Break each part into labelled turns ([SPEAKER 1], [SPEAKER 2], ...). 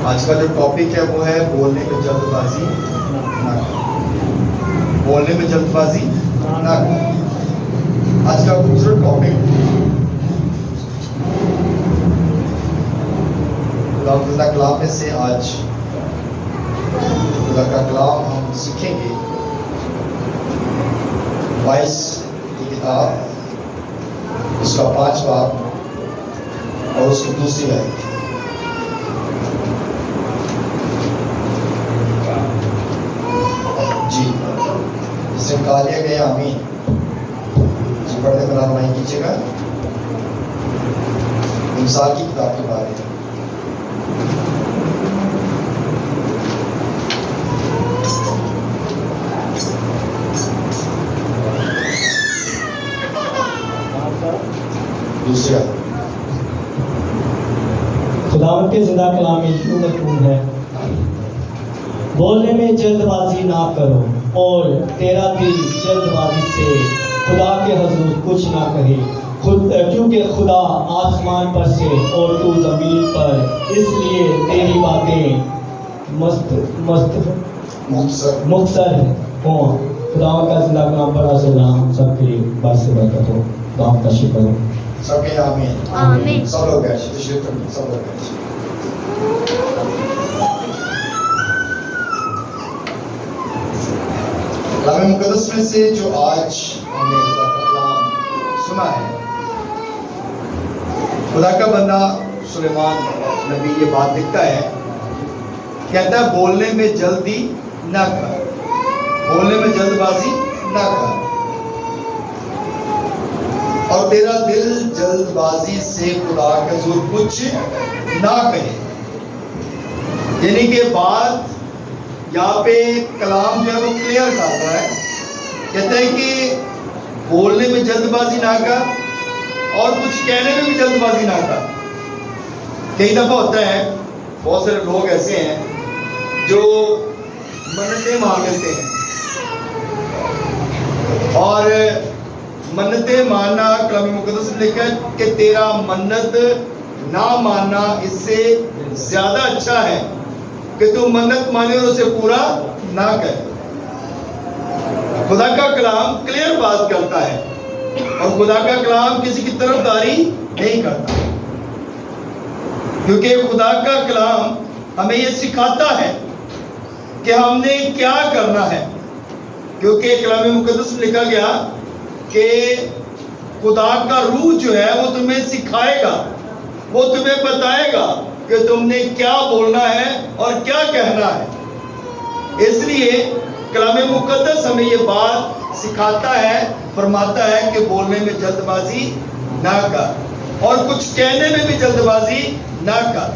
[SPEAKER 1] آج کا جو ٹاپک ہے وہ ہے بولنے میں جلد بازی نہ کریں. بولنے میں جلد بازی نہ کریں. آج کا خوبصورت ٹاپک خدا کلام میں سے آج خدا کا کلام ہم سیکھیں گے. 22 کی کتاب اس کا 5 باب اور اس کی دوسری آیت. جی اس سے کہا لیا گیا آمین. جی پڑھنے میں رہنمائی کیجیے گا. مثال کی کتاب کے بارے میں دوسرا
[SPEAKER 2] خداوند کے زندہ کلام میں یوں مضمون ہے: بولنے میں جلد بازی نہ کرو اور تیرا دل جلد بازی سے خدا کے حضور کچھ نہ کہے، کیونکہ خدا آسمان پر سے اور تو زمین پر، اس لیے تیری باتیں مختصر ہوں. خداوند کا زندہ کلام پڑھا سے ہم سب کے لیے باعث برکت ہو. خداوند کا شکر ہو.
[SPEAKER 1] سب کے آمین.
[SPEAKER 3] آمین.
[SPEAKER 1] سب لوگ بیٹھے تشریف رکھیں. سب لوگ بیٹھے. کلام مقدس میں سے جو آج ہم نے خدا کا کلام سنا ہے، خدا کا بندہ سلیمان نبی یہ بات لکھتا ہے، کہتا ہے بولنے میں جلدی نہ کر، بولنے میں جلد بازی نہ کر، اور تیرا دل جلد بازی سے خدا کے حضور کچھ نہ کہے. یعنی کہ بات یہاں پہ کلام جو ہے وہ کلیئر کرتا ہے. کہتا ہے کہ بولنے میں جلد بازی نہ کر اور کچھ کہنے میں بھی جلد بازی نہ کر. کئی دفعہ ہوتا ہے بہت سارے لوگ ایسے ہیں جو منتیں مانگ لیتے ہیں، اور منتیں ماننا کلام مقدس میں لکھا ہے کہ تیرا منت نہ ماننا اس سے زیادہ اچھا ہے کہ تو منت مانے اور اسے پورا نہ کرے. خدا کا کلام کلیئر بات کرتا ہے اور خدا کا کلام کسی کی طرفداری نہیں کرتا، کیونکہ خدا کا کلام ہمیں یہ سکھاتا ہے کہ ہم نے کیا کرنا ہے. کیونکہ کلام مقدس میں لکھا گیا کہ خدا کا روح جو ہے وہ تمہیں سکھائے گا، وہ تمہیں بتائے گا کہ تم نے کیا بولنا ہے اور کیا کہنا ہے. اس لیے کلام مقدس ہمیں یہ بات سکھاتا ہے، فرماتا ہے کہ بولنے میں جلد بازی نہ کر اور کچھ کہنے میں بھی جلد بازی نہ کر.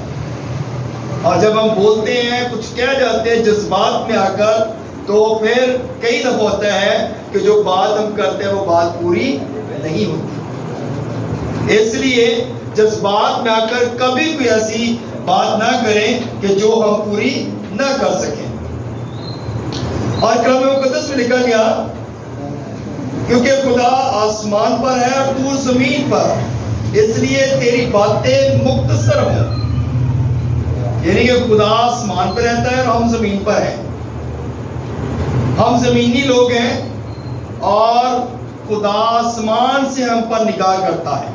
[SPEAKER 1] اور جب ہم بولتے ہیں، کچھ کہہ جاتے ہیں جذبات میں آ کر، تو پھر کئی دفعہ ہوتا ہے کہ جو بات ہم کرتے ہیں وہ بات پوری نہیں ہوتی. اس لیے جذبات میں آ کر کبھی کوئی ایسی بات نہ کریں کہ جو ہم پوری نہ کر سکیں. اور کلام مقدس میں لکھا گیا کیونکہ خدا آسمان پر ہے اور تو زمین پر، اس لیے تیری باتیں مختصر ہوں. یعنی کہ خدا آسمان پر رہتا ہے اور ہم زمین پر ہیں. ہم زمینی لوگ ہیں اور خدا آسمان سے ہم پر نگاہ کرتا ہے.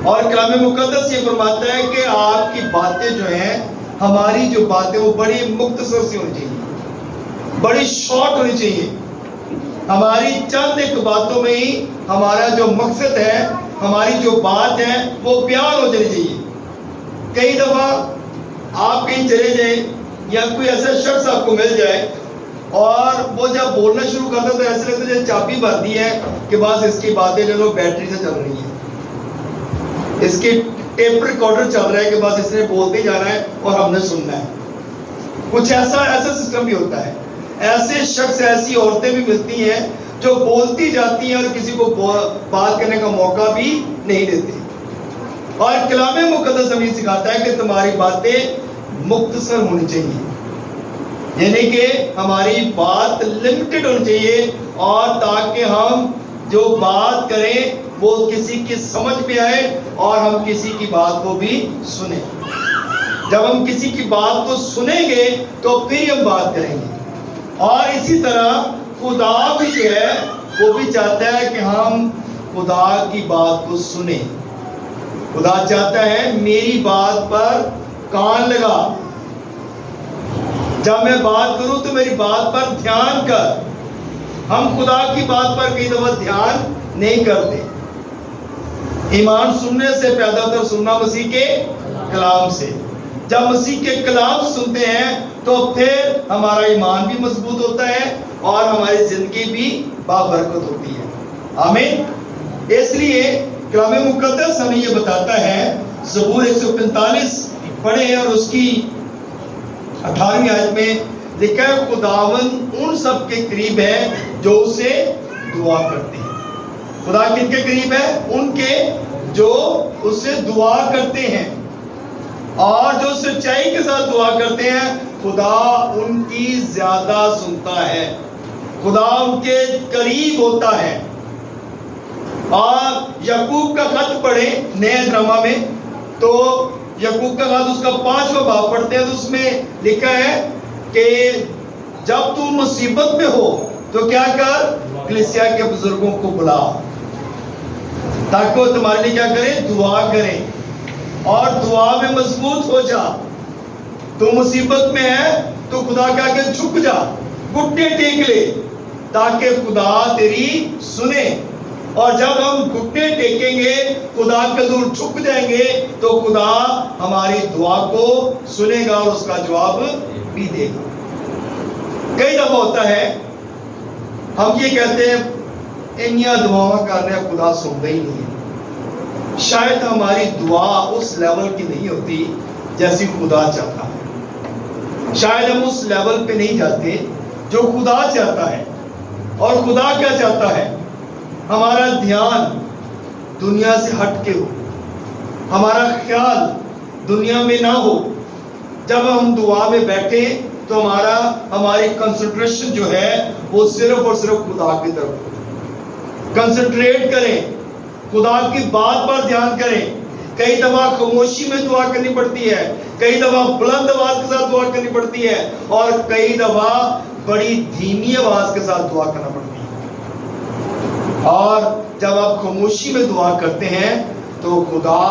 [SPEAKER 1] اور کلام مقدس یہ فرماتا ہے کہ آپ کی باتیں جو ہیں، ہماری جو باتیں وہ بڑی مختصر سی ہونی چاہیے، بڑی شارٹ ہونی چاہیے. ہماری چند ایک باتوں میں ہی ہمارا جو مقصد ہے، ہماری جو بات ہے وہ بیان ہو جانی چاہیے. کئی دفعہ آپ کہیں چلے جائیں یا کوئی ایسا شخص آپ کو مل جائے اور وہ جب بولنا شروع کرتا ہے تو ایسے لگتا ہے جیسے چابی بھر دی ہے کہ بس اس کی باتیں جو ہے بیٹری سے چل رہی ہیں، اس کی ٹیپ ریکارڈر چل رہا ہے کہ بس اس نے بولتے جانا ہے اور ہم نے سننا ہے. کچھ ایسا سسٹم بھی ہوتا ہے. ایسے شخص، ایسی عورتیں بھی ملتی ہیں جو بولتی جاتی ہیں اور کسی کو بات کرنے کا موقع بھی نہیں دیتی. اور کلام مقدس ہمیں سکھاتا ہے کہ تمہاری باتیں مختصر ہونی چاہیے، یعنی کہ ہماری بات لمیٹڈ ہونی چاہیے، اور تاکہ ہم جو بات کریں وہ کسی کی سمجھ میں آئے اور ہم کسی کی بات کو بھی سنیں. جب ہم کسی کی بات کو سنیں گے تو پھر ہم بات کریں گے. اور اسی طرح خدا بھی جو ہے وہ بھی چاہتا ہے کہ ہم خدا کی بات کو سنیں. خدا چاہتا ہے میری بات پر کان لگا. جب میں بات کروں تو میری بات پر دھیان کر. ہم خدا کی بات پر کئی دفعہ دھیان نہیں کرتے. ایمان سننے سے پیدا ہوتا ہے، سننا مسیح کے کلام سے. جب مسیح کے کلام سنتے ہیں تو پھر ہمارا ایمان بھی مضبوط ہوتا ہے اور ہماری زندگی بھی بابرکت ہوتی ہے. آمین. اس لیے کلام مقدس ہمیں یہ بتاتا ہے، زبور 145 پڑھیں اور اس کی 18ویں آیت میں لکھا ہے خداوند ان سب کے قریب ہے جو اسے دعا کرتے ہیں. خدا کن کے قریب ہے؟ ان کے جو اس سے دعا کرتے ہیں اور جو سچائی کے ساتھ دعا کرتے ہیں. خدا ان کی زیادہ سنتا ہے، خدا ان کے قریب ہوتا ہے. اور یعقوب کا خط پڑھیں نئے ڈرامہ میں تو یعقوب کا خط اس کا 5واں باب پڑھتے ہیں تو اس میں لکھا ہے کہ جب تو مصیبت میں ہو تو کیا کر؟ کلیسیا کے بزرگوں کو بلا تاکہ وہ تمہارے لیے کیا کریں؟ دعا کریں اور دعا میں مضبوط ہو جا. تو مصیبت میں ہے تو خدا کے آگے جھک جا، گھٹنے ٹیک لے تاکہ خدا تیری سنے. اور جب ہم گھٹنے ٹیکیں گے، خدا کے حضور جھک جائیں گے تو خدا ہماری دعا کو سنے گا اور اس کا جواب بھی دے گا. کئی دفعہ ہوتا ہے ہم یہ کہتے ہیں انیا دعا کرنے خدا سنتا ہی نہیں ہے. شاید ہماری دعا اس لیول کی نہیں ہوتی جیسی خدا چاہتا ہے. شاید ہم اس لیول پہ نہیں جاتے جو خدا چاہتا ہے. اور خدا کیا چاہتا ہے؟ ہمارا دھیان دنیا سے ہٹ کے ہو، ہمارا خیال دنیا میں نہ ہو. جب ہم دعا میں بیٹھے تو ہماری کنسنٹریشن جو ہے وہ صرف اور صرف خدا کی طرف ہو. کنسنٹریٹ کریں، خدا کی بات پر دھیان کریں. کئی دفعہ خاموشی میں دعا کرنی پڑتی ہے، کئی دفعہ بلند آواز کے ساتھ دعا کرنی پڑتی ہے اور کئی دفعہ بڑی دھیمی آواز کے ساتھ دعا کرنا پڑتی ہے. اور جب آپ خاموشی میں دعا کرتے ہیں تو خدا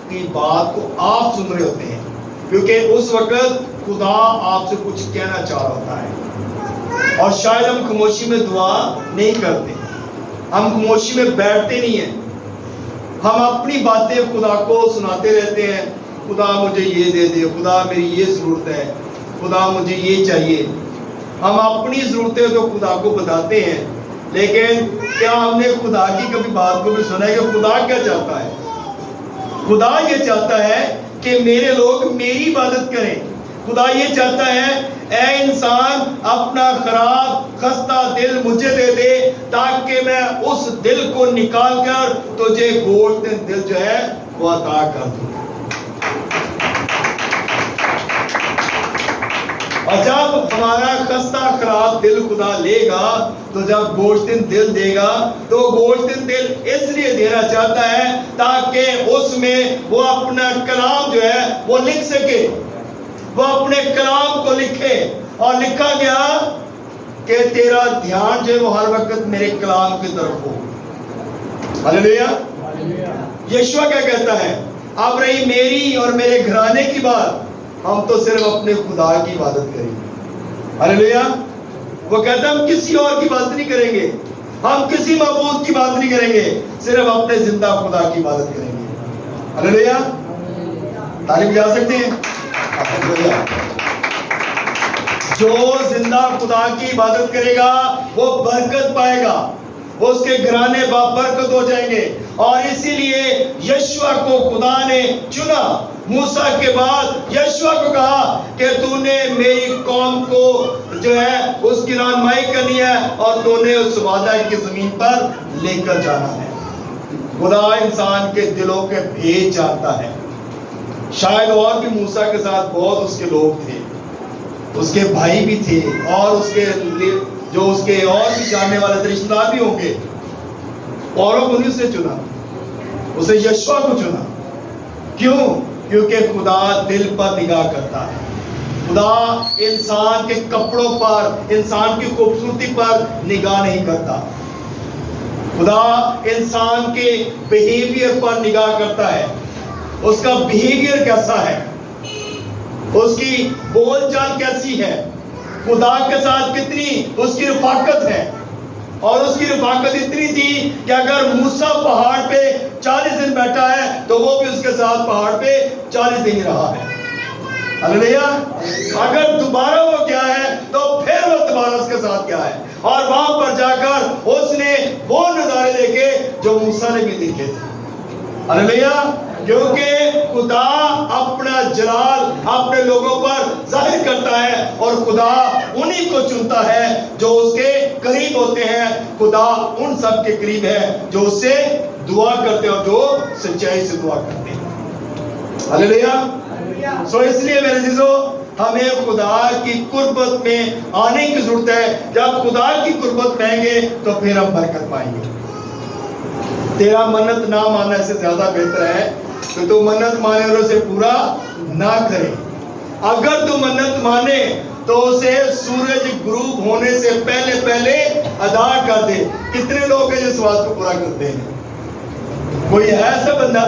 [SPEAKER 1] کی بات کو آپ سن رہے ہوتے ہیں کیونکہ اس وقت خدا آپ سے کچھ کہنا چاہ رہا ہوتا ہے. اور شاید ہم خاموشی میں دعا نہیں کرتے، ہم خاموشی میں بیٹھتے نہیں ہیں، ہم اپنی باتیں خدا کو سناتے رہتے ہیں. خدا مجھے یہ دے دے، خدا میری یہ ضرورت ہے، خدا مجھے یہ چاہیے. ہم اپنی ضرورتیں تو خدا کو بتاتے ہیں، لیکن کیا ہم نے خدا کی کبھی بات کو بھی سنا ہے کہ خدا کیا چاہتا ہے؟ خدا یہ چاہتا ہے کہ میرے لوگ میری عبادت کریں. خدا یہ چاہتا ہے اے انسان اپنا خراب خستہ دل مجھے دے دے تاکہ میں اس دل کو نکال کر تجھے گوشت دل جو ہے وہ عطا کر دوں. اور جب ہمارا خستہ خراب دل خدا لے گا تو جب گوشت دل دے گا تو گوشت دل اس لیے دینا چاہتا ہے تاکہ اس میں وہ اپنا کلام جو ہے وہ لکھ سکے. وہ اپنے کلام کو لکھے اور لکھا گیا کہ تیرا دھیان جو ہے وہ ہر وقت میرے کلام کی طرف ہو. ہلیلویا. یشوع کیا کہتا ہے؟ اب رہی میری اور میرے گھرانے کی بات، ہم تو صرف اپنے خدا کی عبادت کریں گے. ہلیلویا. وہ کہتا ہے ہم کسی اور کی بات نہیں کریں گے، ہم کسی معبود کی بات نہیں کریں گے، صرف اپنے زندہ خدا کی عبادت کریں گے. ہلیلویا. تعلیم جا سکتے ہیں؟ جو زندہ خدا کی عبادت کرے گا وہ برکت پائے گا، اس کے گھرانے برکت ہو جائیں گے. اور اسی لیے یشوع کو خدا نے چنا. موسیٰ کے بعد یشوع کو کہا کہ تو نے میری قوم کو جو ہے اس کی رہنمائی کرنی ہے اور تو نے اس وعدہ کی زمین پر لے کر جانا ہے. خدا انسان کے دلوں کے بھید جانتا ہے. شاید اور بھی موسیٰ کے ساتھ بہت اس کے لوگ تھے، اس کے بھائی بھی تھے اور اس کے جو اس کے اور بھی جاننے والے رشتہ دار بھی ہوں گے. اوروں کو نہیں اسے چنا، اسے یشوع کو چنا. کیوں؟ کیونکہ خدا دل پر نگاہ کرتا ہے. خدا انسان کے کپڑوں پر، انسان کی خوبصورتی پر نگاہ نہیں کرتا. خدا انسان کے بیہیویئر پر نگاہ کرتا ہے. اس کا بیہیویئر کیسا ہے، اس کی بول چال کیسی ہے، خدا کے ساتھ کتنی اس کی رفاقت ہے. اور اس کی رفاقت اتنی تھی کہ اگر موسیٰ پہاڑ پہ 40 دن بیٹھا ہے تو وہ بھی اس کے ساتھ پہاڑ پہ 40 دن ہی رہا ہے. ہلیلویہ. اگر دوبارہ وہ کیا ہے تو پھر وہ دوبارہ اس کے ساتھ کیا ہے، اور وہاں پر جا کر اس نے وہ نظارے دیکھے جو موسیٰ نے بھی دیکھے تھے. ہلیلویہ. کیونکہ خدا اپنا جلال اپنے لوگوں پر ظاہر کرتا ہے، اور خدا انہی کو چنتا ہے جو اس کے قریب ہوتے ہیں. خدا ان سب کے قریب ہے جو اس سے دعا کرتے ہیں اور جو سچائی سے دعا کرتے ہیں. ہلیلویہ. سو اس لیے میرے عزیزو، ہمیں خدا کی قربت میں آنے کی ضرورت ہے. جب خدا کی قربت میں آئیں گے تو پھر ہم برکت پائیں گے. تیرا منت نہ ماننے سے زیادہ بہتر ہے کہ تو منت مانے اور اسے پورا نہ کرے. اگر تو منت مانے تو اسے سورج غروب ہونے سے پہلے پہلے ادا کر دے. کتنے لوگ ہیں جو اس بات کو پورا کرتے ہیں؟ کوئی ہے ایسا بندہ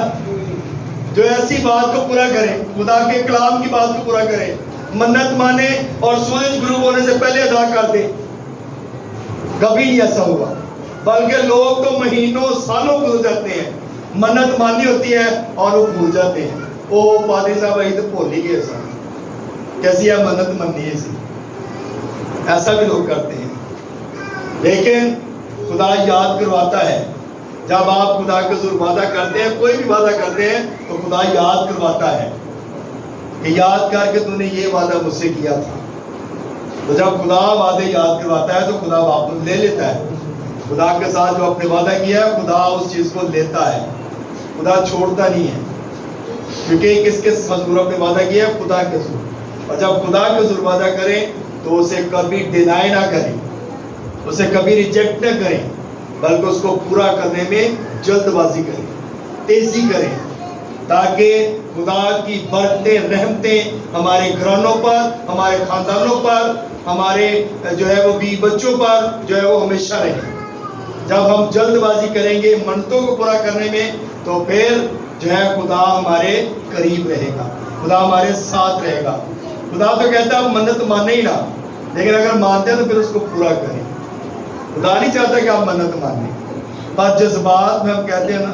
[SPEAKER 1] جو ایسی بات کو پورا کرے، خدا کے کلام کی بات کو پورا کرے، منت مانے اور سورج غروب ہونے سے پہلے ادا کر دے؟ کبھی نہیں ایسا ہوگا. بلکہ لوگ تو مہینوں سالوں گزر جاتے ہیں، منت ماننی ہوتی ہے اور وہ بھول جاتے ہیں. او پادری صاحب ابھی تو بھول ہی گئے سر، کیسی ہے منت ماننی ہے سی. ایسا بھی لوگ کرتے ہیں. لیکن خدا یاد کرواتا ہے. جب آپ خدا کے حضور وعدہ کرتے ہیں، کوئی بھی وعدہ کرتے ہیں، تو خدا یاد کرواتا ہے کہ یاد کر کے تو نے یہ وعدہ مجھ سے کیا تھا. تو جب خدا وعدے یاد کرواتا ہے تو خدا واپس لے لیتا ہے. خدا کے ساتھ جو اپنے وعدہ کیا ہے خدا اس چیز کو لیتا ہے، خدا چھوڑتا نہیں ہے. کیونکہ کس کے حضور نے وعدہ کیا ہے؟ خدا کے حضور. اور جب خدا کے حضور وعدہ کریں تو اسے کبھی ڈینائی نہ کریں، اسے کبھی ریجیکٹ نہ کریں، بلکہ اس کو پورا کرنے میں جلد بازی کریں، تیزی کریں، تاکہ خدا کی برکتیں، رحمتیں ہمارے گھرانوں پر، ہمارے خاندانوں پر، ہمارے جو ہے وہ بیوی بچوں پر جو ہے وہ ہمیشہ رہیں. جب ہم جلد بازی کریں گے منتوں کو پورا کرنے میں تو پھر جو ہے خدا ہمارے قریب رہے گا، خدا ہمارے ساتھ رہے گا. خدا تو کہتا ہے منت مانے ہی نہ، لیکن اگر مانتے ہیں تو پھر اس کو پورا کریں. خدا نہیں چاہتا کہ آپ منت مانیں. بس جذبات میں ہم کہتے ہیں نا،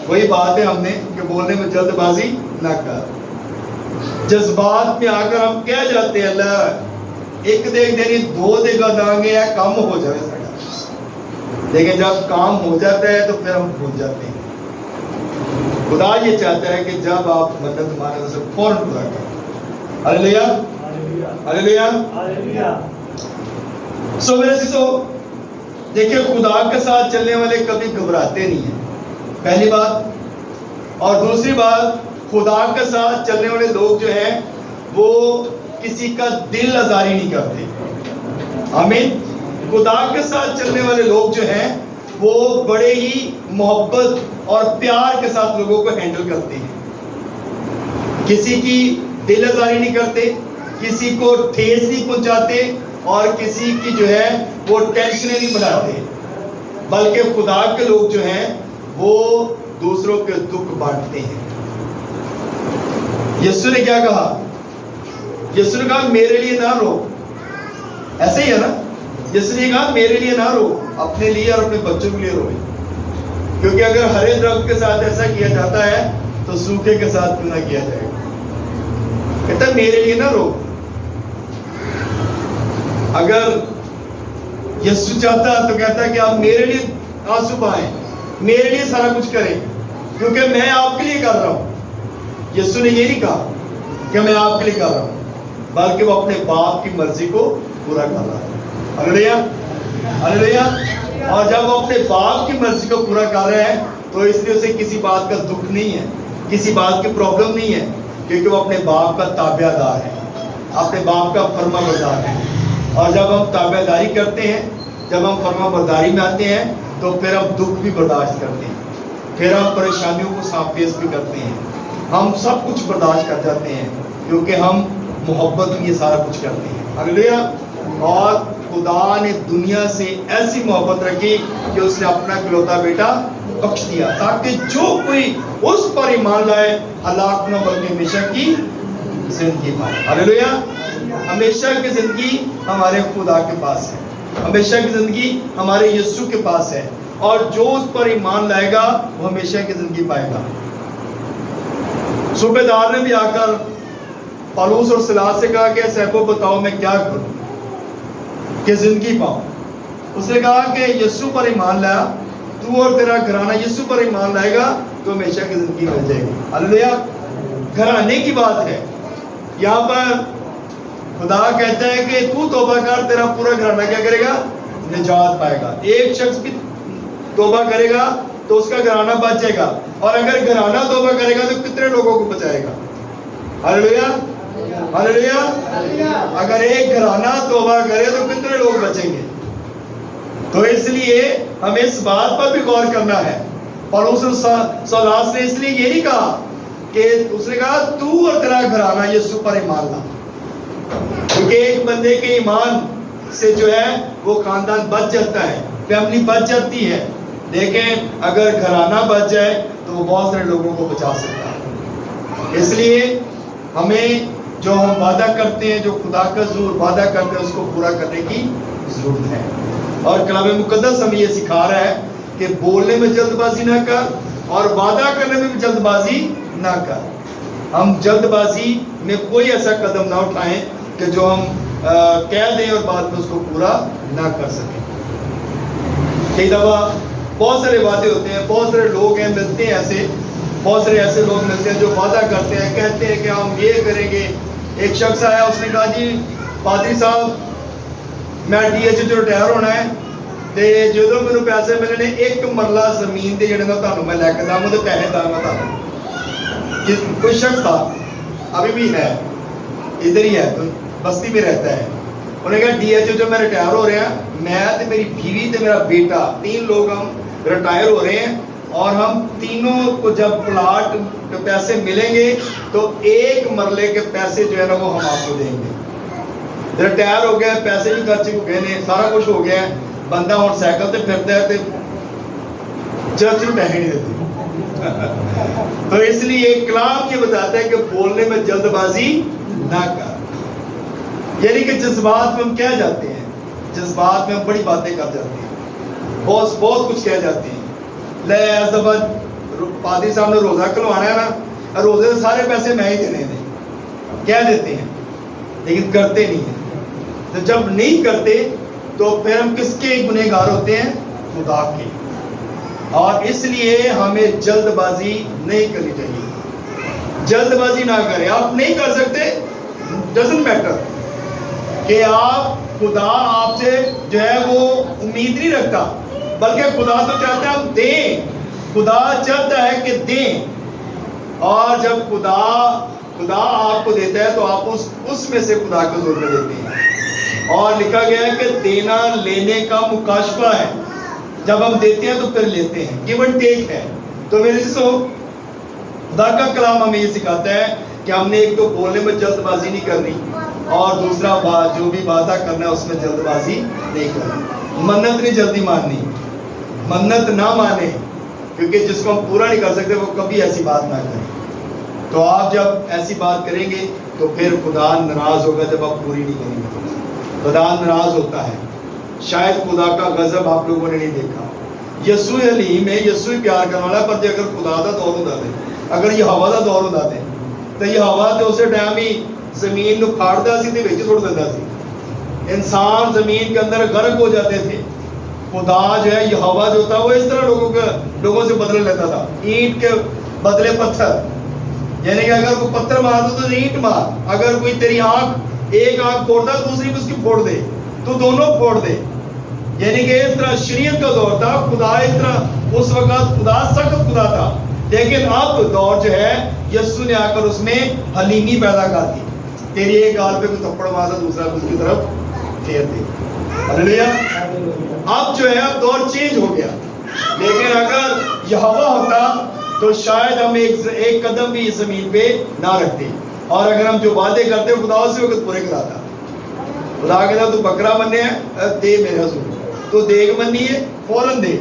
[SPEAKER 1] وہی بات ہے ہم نے کہ بولنے میں جلد بازی نہ کر. جذبات میں آ کر ہم کہہ جاتے ہیں اللہ ایک دیکھ دینی دو دے گا دانگے یا کام ہو جائے سکتا. لیکن جب کام ہو جاتا ہے تو پھر ہم بھول جاتے ہیں. خدا یہ چاہتا ہے کہ جب آپ منت مانے اسے فوراً پورا کریں. ہلیلویہ. ہلیلویہ. سو میرے عزیزو، دیکھیں خدا کے ساتھ چلنے والے کبھی گھبراتے نہیں ہیں، پہلی بات. اور دوسری بات، خدا کے ساتھ چلنے والے لوگ جو ہیں وہ کسی کا دل آزاری نہیں کرتے. آمین. خدا کے ساتھ چلنے والے لوگ جو ہیں وہ بڑے ہی محبت اور پیار کے ساتھ لوگوں کو ہینڈل کرتے ہیں. کسی کی دل آزاری نہیں کرتے، کسی کو ٹھیس نہیں پہنچاتے، اور کسی کی جو ہے وہ ٹینشنیں نہیں بناتے. بلکہ خدا کے لوگ جو ہیں وہ دوسروں کے دکھ بانٹتے ہیں. یسوع نے کیا کہا؟ یسوع نے کہا میرے لیے نہ رو. ایسے ہی ہے نا، یسوع نے کہا میرے لیے نہ رو، اپنے لیے اور اپنے بچوں کے لیے رو. کیونکہ اگر ہرے درخت کے ساتھ ایسا کیا جاتا ہے تو سوکھے کے ساتھ کیوں نہ کیا جائے گا. کہتا ہے میرے لیے نہ رو. اگر یسوع چاہتا تو کہتا ہے کہ آپ میرے لیے آنسو بہائیں، میرے لیے سارا کچھ کریں، کیونکہ میں آپ کے لیے کر رہا ہوں. یسوع نے یہ نہیں کہا کہ میں آپ کے لیے کر رہا ہوں، بلکہ وہ اپنے باپ کی مرضی کو پورا کر رہا ہے. ہلیلویہ. ہلیلویہ. اور جب وہ اپنے باپ کی مرضی کو پورا کر رہے ہیں تو اس لیے اسے کسی بات کا دکھ نہیں ہے، کسی بات کی پرابلم نہیں ہے، کیونکہ وہ اپنے باپ کا تابع دار ہے، اپنے باپ کا فرما بردار ہے. اور جب ہم تابع داری کرتے ہیں، جب ہم فرما برداری میں آتے ہیں تو پھر ہم دکھ بھی برداشت کرتے ہیں، پھر ہم پریشانیوں کو سامنے فیس بھی کرتے ہیں. ہم سب کچھ برداشت کر جاتے ہیں کیونکہ ہم محبت میں یہ سارا کچھ کرتے ہیں. ہاللیلویا. اور خدا نے دنیا سے ایسی محبت رکھی کہ اس نے اپنا اکلوتا بیٹا بخش دیا تاکہ جو کوئی اس پر ایمان لائے ہلاک نہ بلکہ ہمیشہ کی زندگی پائے. ہاللیلویا. ہمیشہ کی زندگی ہمارے خدا کے پاس ہے. ہمیشہ کی زندگی ہمارے یسوع کے پاس ہے. اور جو اس پر ایمان لائے گا وہ ہمیشہ کی زندگی پائے گا. صوبے دار نے بھی آ کر پالوس اور سلاس سے کہا کہ صاحبو بتاؤ میں کیا کروں کہ زندگی پاؤں. اس نے کہا کہ یسوع پر ایمان لایا, تو اور تیرا گھرانہ یسوع پر ایمان لائے گا تو ہمیشہ کی زندگی مل جائے گی. ہاللیلویا. گھرانے کی بات ہے یہاں پر. خدا کہتا ہے کہ تو توبہ کر, تیرا پورا گھرانہ کیا کرے گا؟ نجات پائے گا. ایک شخص بھی توبہ کرے گا تو اس کا گھرانہ بچ جائے گا. اور اگر گھرانہ توبہ کرے گا تو کتنے لوگوں کو بچائے گا؟ ہاللیلویا. ہاللیلویا. اگر ایک گھرانہ توبہ کرے تو کتنے لوگ بچیں گے؟ تو اس لیے ہمیں اس بات پر بھی غور کرنا ہے. پالوس اور سلاس نے اس لیے یہ نہیں کہا کہ اس نے کہا تو اور تیرا گھرانہ یسوع پر ایمان لا, کیونکہ ایک بندے کے ایمان سے جو ہے وہ خاندان بچ جاتا ہے, فیملی بچ جاتی ہے. لیکن اگر گھرانہ بچ جائے تو وہ بہت سارے لوگوں کو بچا سکتا ہے. اس لیے ہمیں جو ہم وعدہ کرتے ہیں, جو خدا کا ضرور وعدہ کرتے ہیں, اس کو پورا کرنے کی ضرورت ہے. اور کلام مقدس ہمیں یہ سکھا رہا ہے کہ بولنے میں جلد بازی نہ کر اور وعدہ کرنے میں بھی جلد بازی نہ کر. ہم جلد بازی میں کوئی ایسا قدم نہ اٹھائیں کہ جو ہم کہہ دیں اور بعد میں اس کو پورا نہ کر سکیں. کئی دفعہ بہت سارے وعدے ہوتے ہیں, بہت سارے لوگ ہیں ملتے ہیں, ایسے بہت سارے ایسے لوگ ملتے ہیں جو وعدہ کرتے ہیں, کہتے ہیں کہ ہم یہ کریں گے. ایک شخص آیا, اس نے کہا جی پادری صاحب میں ڈی ایچ او ریٹائر ہونا ہے تے جدوں مینوں پیسے ملنے ایک مرلہ زمین تے جڑے نا تانوں میں لے کے داں تے پیسے داں گا تانوں. کوئی شخص تھا, ابھی بھی ہے, ادھر ہی ہے, بستی میں رہتا ہے. انہوں نے کہا ڈی ایچ او جو میں ریٹائر ہو رہا ہوں, میں تے میری بیوی تے میرا بیٹا, 3 لوگ ہم ریٹائر ہو رہے ہیں اور ہم تینوں کو جب پلاٹ کے پیسے ملیں گے تو ایک مرلے کے پیسے جو ہے نا وہ ہم آپ کو دیں گے. ریٹائر ہو گیا, پیسے بھی خرچ ہو گئے نے, سارا کچھ ہو گیا ہے, بندہ ہوں سائیکل تے پھرتا ہے تے چرچ میں پیسے نہیں دیتے. تو اس لیے کلام یہ بتاتا ہے کہ بولنے میں جلد بازی نہ کر. یعنی کہ جذبات میں ہم کہہ جاتے ہیں, جذبات میں ہم بڑی باتیں کر جاتے ہیں, بہت کچھ کہہ جاتے ہیں. لے اس دفعہ پادری صاحب نے روزہ کھلوانا ہے نا, روزے سے سارے پیسے میں ہی دینے ہیں, کہہ دیتے ہیں لیکن کرتے نہیں ہیں. تو جب نہیں کرتے تو پھر ہم کس کے گنہگار ہوتے ہیں؟ خدا کے. اور اس لیے ہمیں جلد بازی نہیں کرنی چاہیے. جلد بازی نہ کریں. آپ نہیں کر سکتے, ڈزنٹ میٹر کہ آپ خدا آپ سے جو ہے وہ امید نہیں رکھتا, بلکہ خدا تو چاہتا ہے ہم دیں. خدا چاہتا ہے کہ دیں, اور جب خدا آپ کو دیتا ہے تو آپ اس میں سے خدا کو ضرور دیتے ہیں. اور لکھا گیا ہے کہ دینا لینے کا مکاشفہ ہے. جب ہم دیتے ہیں تو پھر لیتے ہیں, گیو اینڈ ٹیک ہے. تو میرے سو خدا کا کلام ہمیں یہ سکھاتا ہے کہ ہم نے ایک تو بولنے میں جلد بازی نہیں کرنی, اور دوسرا جو بھی وعدہ کرنا ہے اس میں جلد بازی نہیں کرنی. منت نہیں جلدی ماننی, منت نہ مانے, کیونکہ جس کو ہم پورا نہیں کر سکتے وہ کبھی ایسی بات نہ کریں. تو آپ جب ایسی بات کریں گے تو پھر خدا ناراض ہوگا جب آپ پوری نہیں کریں گے. خدا ناراض ہوتا ہے. شاید خدا کا غضب آپ لوگوں نے نہیں دیکھا. یسوع حلیم ہے, یسوع پیار کرنے والا, پر جے اگر خدا دا دور ہوندا تے, اگر یہ ہوا دا دور ہوندا تے تے یہ ہوا تے اسے ٹائم ہی زمین نو پھاڑدا سی تے وچ سٹ دیندا سی. انسان زمین کے اندر غرق ہو جاتے تھے. خدا جو ہے یہ ہوا جو تھا وہ اس طرح لوگوں سے بدل لیتا تھا, اینٹ کے بدلے پتھر. یعنی کہ اگر کوئی پتھر مار دو تو اینٹ مار, اگر کوئی تیری ایک آنکھ پھوڑتا دوسری بھی اس کی پھوڑ دے, تو دونوں پھوڑ دے. یعنی کہ اس طرح شریعت کا دور تھا. خدا اس طرح اس وقت خدا سخت خدا تھا, لیکن اب دور جو ہے یسوع نے آ کر اس میں حلیمی پیدا کر دی. تیری ایک گال پہ کوئی تھپڑ مارتا دوسرا اس کی طرف پھیر دے. ہاللیلویا. اب جو ہے اب دور چینج ہو گیا. لیکن اگر یہوہ ہوتا تو شاید ہم ایک قدم بھی اس زمین پہ نہ رکھتے، اور اگر ہم جو وعدے کرتے ہیں خدا اسی وقت پورے کراتا۔ خدا کہتا تو بکرا بننے ہیں دے میرے حضور، تو دیگ بننی ہے فوراً دے،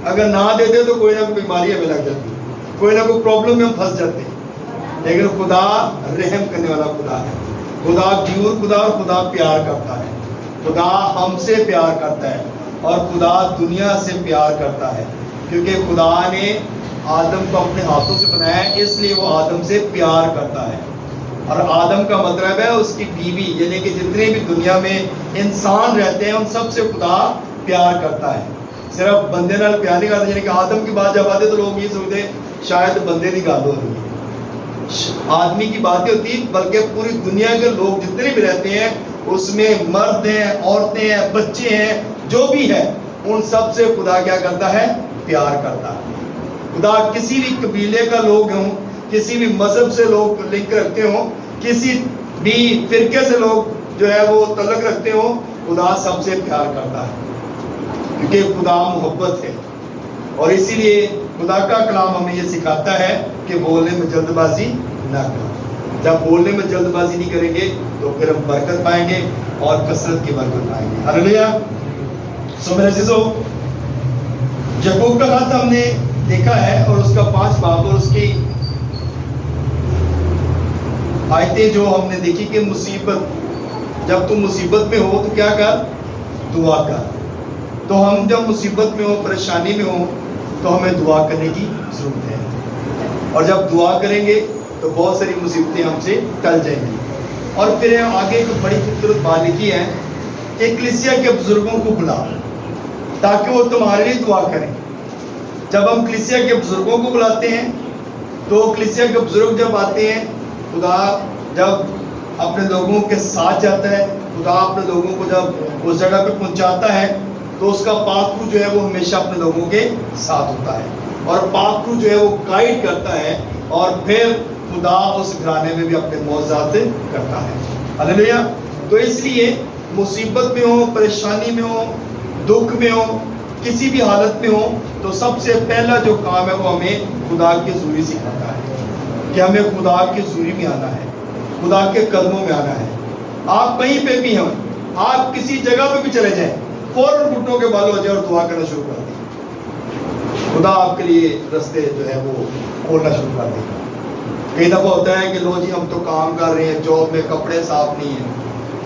[SPEAKER 1] اگر نہ دیتے تو کوئی نہ کوئی بیماری ہمیں لگ جاتی، کوئی نہ کوئی پرابلم میں ہم پھنس جاتے ہیں۔ لیکن خدا رحم کرنے والا خدا ہے، خدا غیور خدا، اور خدا پیار کرتا ہے، خدا ہم سے پیار کرتا ہے، اور خدا دنیا سے پیار کرتا ہے، کیونکہ خدا نے آدم کو اپنے ہاتھوں سے بنایا ہے، اس لیے وہ آدم سے پیار کرتا ہے۔ اور آدم کا مطلب ہے اس کی بیوی، یعنی کہ جتنے بھی دنیا میں انسان رہتے ہیں ان سب سے خدا پیار کرتا ہے، صرف بندے نال پیار نہیں کرتا۔ یعنی کہ آدم کی بات جب آتے تو لوگ یہ سوچتے شاید بندے کی گل ہو رہی ہے، آدمی کی باتیں ہوتی، بلکہ پوری دنیا کے لوگ جتنے بھی رہتے ہیں اس میں مرد ہیں، عورتیں ہیں، بچے ہیں، جو بھی ہے ان سب سے خدا کیا کرتا ہے؟ پیار کرتا ہے۔ خدا کسی بھی قبیلے کا لوگ ہوں، کسی بھی مذہب سے لوگ لنک رکھتے ہوں، کسی بھی فرقے سے لوگ جو ہے وہ تعلق رکھتے ہوں، خدا سب سے پیار کرتا ہے، کیونکہ خدا محبت ہے۔ اور اسی لیے خدا کا کلام ہمیں یہ سکھاتا ہے کہ بولنے میں جلد بازی نہ کریں۔ جب بولنے میں جلد بازی نہیں کریں گے تو پھر ہم برکت پائیں گے اور کثرت کی برکت پائیں گے۔ ہلیلویا۔ سو میرے عزیزو، یعقوب کا خط ہم نے دیکھا ہے، اور اس کا 5 باب اور اس کی آیتیں جو ہم نے دیکھی کہ مصیبت، جب تم مصیبت میں ہو تو کیا کر؟ دعا کر۔ تو ہم جب مصیبت میں ہو، پریشانی میں ہو، تو ہمیں دعا کرنے کی ضرورت ہے، اور جب دعا کریں گے تو بہت ساری مصیبتیں ہم سے ٹل جائیں گی۔ اور پھر آگے ایک بڑی خوبصورت بات لکھی ہے کہ کلیسیا کے بزرگوں کو بلا تاکہ وہ تمہارے لیے دعا کریں۔ جب ہم کلیسیا کے بزرگوں کو بلاتے ہیں تو کلیسیا کے بزرگ جب آتے ہیں، خدا جب اپنے لوگوں کے ساتھ جاتا ہے، خدا اپنے لوگوں کو جب اس جگہ پہ پہنچاتا ہے تو اس کا پاک روح جو ہے وہ ہمیشہ اپنے لوگوں کے ساتھ ہوتا ہے، اور پاک روح جو ہے وہ گائیڈ کرتا ہے، اور پھر خدا اس گھرانے میں بھی اپنے معجزات کرتا ہے۔ ہلیلویا۔ تو اس لیے مصیبت میں ہو، پریشانی میں ہو، دکھ میں ہو، کسی بھی حالت میں ہو، تو سب سے پہلا جو کام ہے وہ ہمیں خدا کی حضوری سکھاتا ہے کہ ہمیں خدا کی حضوری میں آنا ہے، خدا کے قدموں میں آنا ہے۔ آپ کہیں پہ بھی ہوں، آپ کسی جگہ پہ بھی چلے جائیں، فوراً گھٹنوں کے بال ہو جائے اور دعا کرنا شروع کر دیں، خدا آپ کے لیے رستے جو ہے وہ کھولنا شروع کر دے گا۔ کئی دفعہ ہوتا ہے کہ لو جی ہم تو کام کر رہے ہیں، جاب میں کپڑے صاف نہیں ہیں،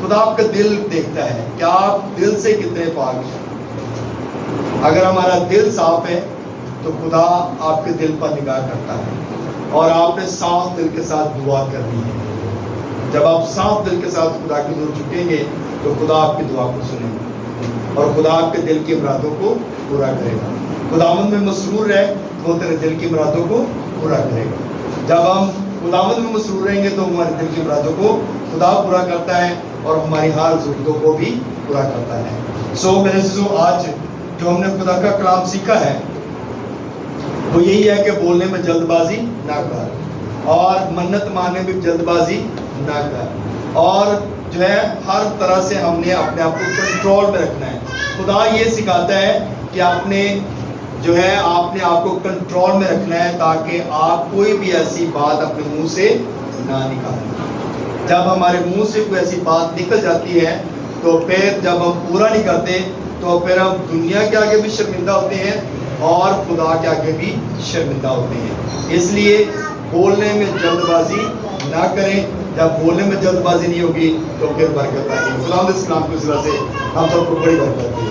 [SPEAKER 1] خدا آپ کا دل دیکھتا ہے کہ آپ دل سے کتنے پاک ہیں۔ اگر ہمارا دل صاف ہے تو خدا آپ کے دل پر نگاہ کرتا ہے، اور آپ نے صاف دل کے ساتھ دعا کرنی ہے۔ جب آپ صاف دل کے ساتھ خدا کی حضور جھکیں گے تو خدا آپ کی دعا کو سنیں گے، اور خدا آپ کے دل کی مرادوں کو پورا کرے گا۔ خداوند میں مسرور رہے تو تیرے دل کی مرادوں کو پورا کرے گا۔ جب ہم خداوند میں مسرور رہیں گے تو ہمارے دل کی مرادوں کو خدا پورا کرتا ہے، اور ہماری ہر ضرورتوں کو بھی پورا کرتا ہے۔ سو میرے عزیزو، آج جو ہم نے خدا کا کلام سیکھا ہے وہ یہی ہے کہ بولنے میں جلد بازی نہ کر، اور منت ماننے میں جلد بازی نہ کر، اور جو ہے ہر طرح سے ہم نے اپنے آپ کو کنٹرول میں رکھنا ہے۔ خدا یہ سکھاتا ہے کہ آپ نے آپ کو کنٹرول میں رکھنا ہے، تاکہ آپ کوئی بھی ایسی بات اپنے منہ سے نہ نکالیں۔ جب ہمارے منہ سے کوئی ایسی بات نکل جاتی ہے تو پھر جب ہم پورا نہیں کرتے تو پھر ہم دنیا کے آگے بھی شرمندہ ہوتے ہیں اور خدا کے آگے بھی شرمندہ ہوتے ہیں۔ اس لیے بولنے میں جلد بازی نہ کریں۔ جب بولنے میں جلد بازی نہیں ہوگی تو پھر برکت آئے گی۔ خدا اس کلام کی وجہ سے ہم سب کو بڑی برکت دی۔